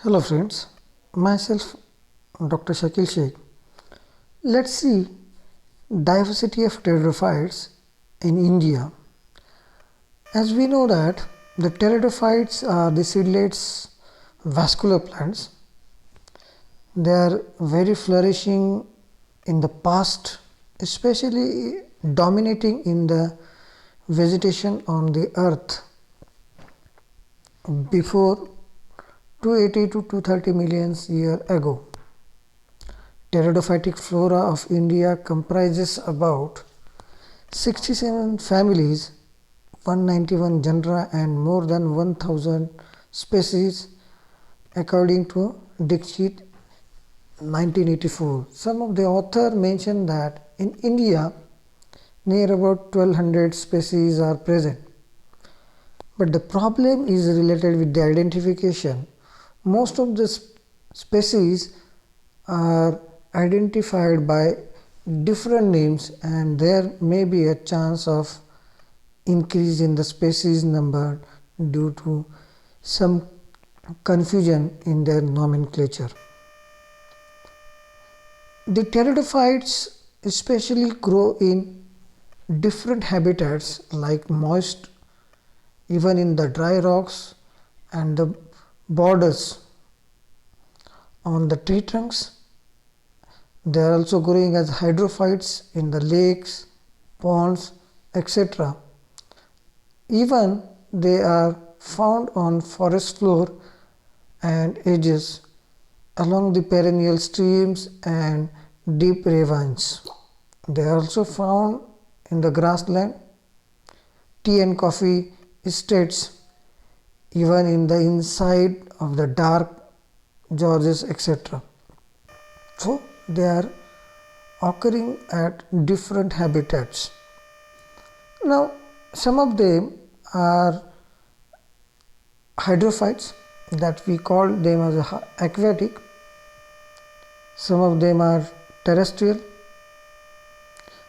Hello friends, myself Dr. Shakil Sheikh. Let's see diversity of pteridophytes in India. As we know that the pteridophytes are the seedless vascular plants. They are very flourishing in the past, especially dominating in the vegetation on the earth before 280 to 230 million years ago. Pteridophytic flora of India comprises about 67 families, 191 genera and more than 1000 species according to Dixit 1984. Some of the authors mention that in India near about 1200 species are present. But the problem is related with the identification. Most of the species are identified by different names and there may be a chance of increase in the species number due to some confusion in their nomenclature. The pteridophytes especially grow in different habitats like moist, even in the dry rocks and the borders on the tree trunks. They are also growing as hydrophytes in the lakes, ponds, etc. Even they are found on forest floor and edges along the perennial streams and deep ravines. They are also found in the grassland, tea and coffee estates, even in the inside of the dark gorges, etc. So they are occurring at different habitats. Now some of them are hydrophytes, that we call them as aquatic. Some of them are terrestrial.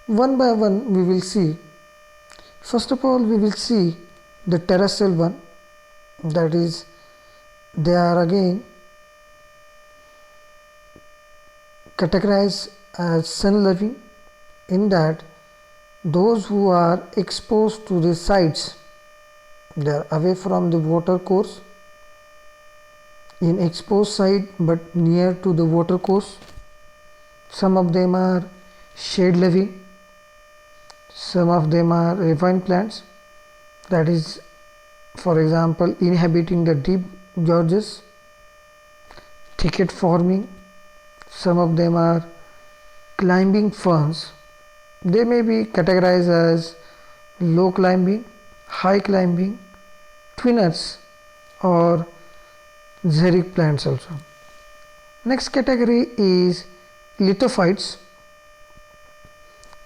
One by one we will see. First of all, we will see the terrestrial one, that is, they are again categorized as sun loving, in that those who are exposed to the sites, they are away from the water course, in exposed site but near to the water course. Some of them are shade loving, some of them are ravine plants, that is, for example, inhabiting the deep gorges, thicket forming. Some of them are climbing ferns. They may be categorized as low climbing, high climbing, twinners or xeric plants also. Next category is lithophytes.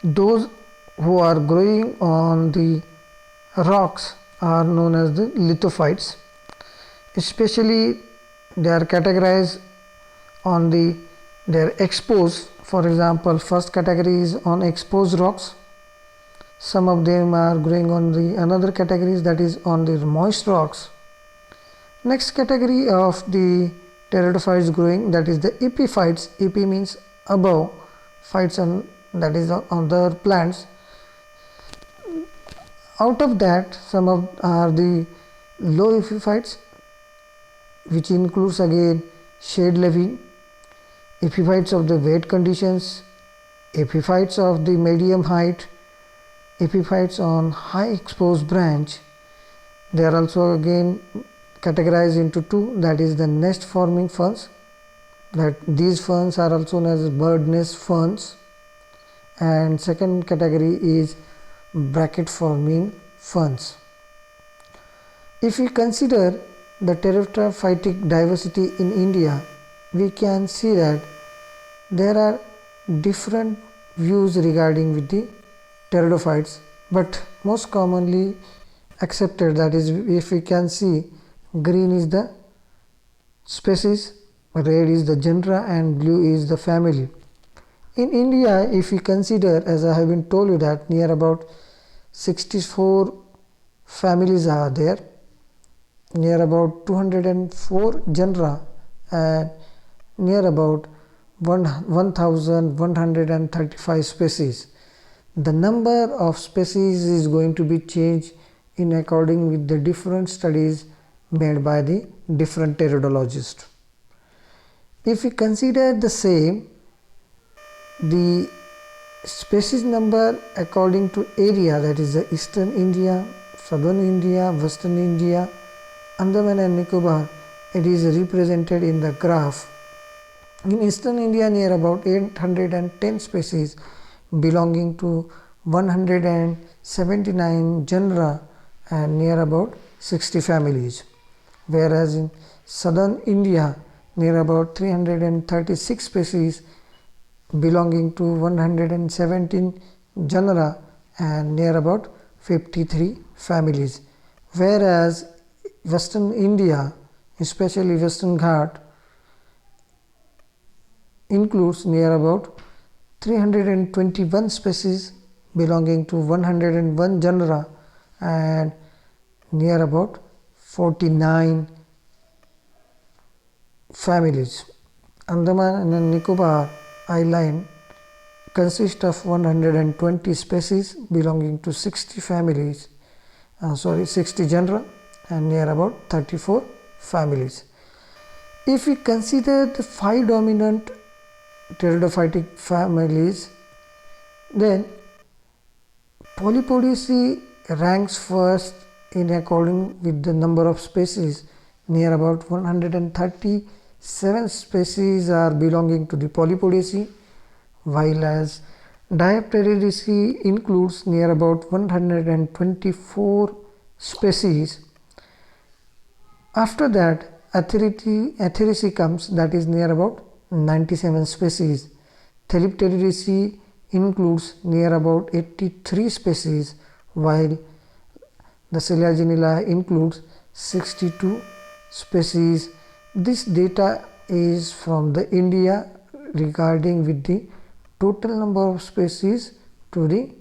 Those who are growing on the rocks are known as the lithophytes. Especially they are categorized on they are exposed. For example, first category is on exposed rocks. Some of them are growing on the another categories, that is on the moist rocks. Next category of the pteridophytes growing, that is the epiphytes. Epi means above, phytes, and that is on the plants. Out of that, some of are the low epiphytes, which includes again shade loving, epiphytes of the wet conditions, epiphytes of the medium height, epiphytes on high exposed branch. They are also again categorized into two, that is the nest forming ferns, that these ferns are also known as bird nest ferns, and second category is bracket forming ferns. If we consider the pteridophytic diversity in India, we can see that there are different views regarding with the pteridophytes, but most commonly accepted, that is, if we can see, green is the species, red is the genera and blue is the family. In India, if we consider, as I have been told you, that near about 64 families are there, near about 204 genera and near about 1135 species. The number of species is going to be changed in according with the different studies made by the different pteridologists. If we consider the same, the species number according to area, that is the Eastern India, Southern India, Western India, Andaman and Nicobar, it is represented in the graph. In Eastern India, near about 810 species belonging to 179 genera and near about 60 families, whereas in Southern India, near about 336 species belonging to 117 genera and near about 53 families, whereas Western India, especially Western Ghat, includes near about 321 species belonging to 101 genera and near about 49 families. Andaman and Nicobar Island consists of 120 species belonging to 60 families, 60 genera and near about 34 families. If we consider the 5 dominant pteridophytic families, then Polypodiaceae ranks first in according with the number of species. Near about 137 species are belonging to the Polypodiaceae, while as Diapteridaceae includes near about 124 species. After that, Atheriaceae comes, that is near about 97 species. Thelipteridaceae includes near about 83 species, while the Selaginella includes 62 species. This data is from the India regarding with the total number of species to the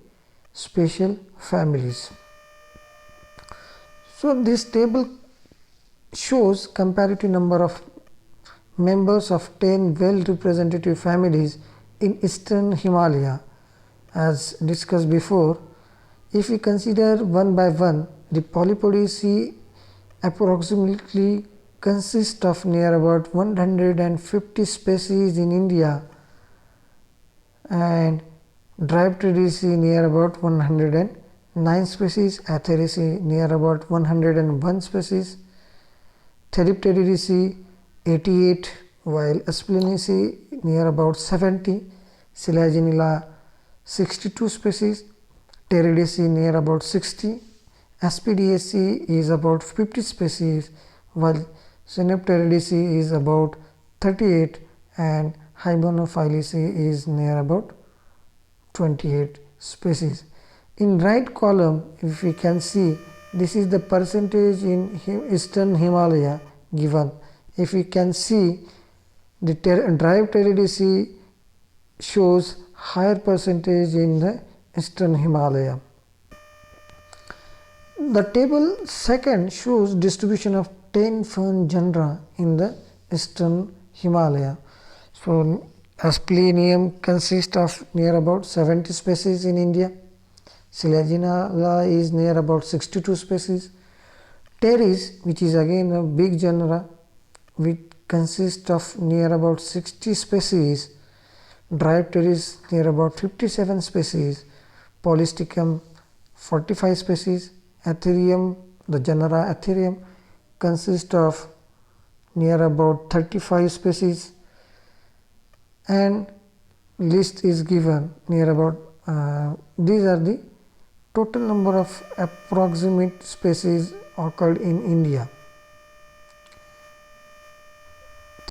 special families. So this table shows comparative number of members of 10 well representative families in Eastern Himalaya. As discussed before, if we consider one by one, the Polypodiaceae approximately consist of near about 150 species in India and Diapteridaceae near about 109 species, Atheriaceae near about 101 species, Thelipteridaceae 88, while Aspilinaceae near about 70, Selaginella 62 species, Pteridaceae near about 60, Aspidiaceae is about 50 species, while Synapteridaceae is about 38 and Hymenophyllaceae is near about 28 species. In right column, if we can see, this is the percentage in Eastern Himalaya given. If we can see, the Diapteridaceae shows higher percentage in the Eastern Himalaya. The table second shows distribution of 10 fern genera in the Eastern Himalaya. So Asplenium consists of near about 70 species in India. Selaginella is near about 62 species. Pteris, which is again a big genera, which consists of near about 60 species. Diapteris near about 57 species. Polysticum 45 species. Atherium, the genera Atherium consists of near about 35 species, and list is given near about these are the total number of approximate species occurred in India.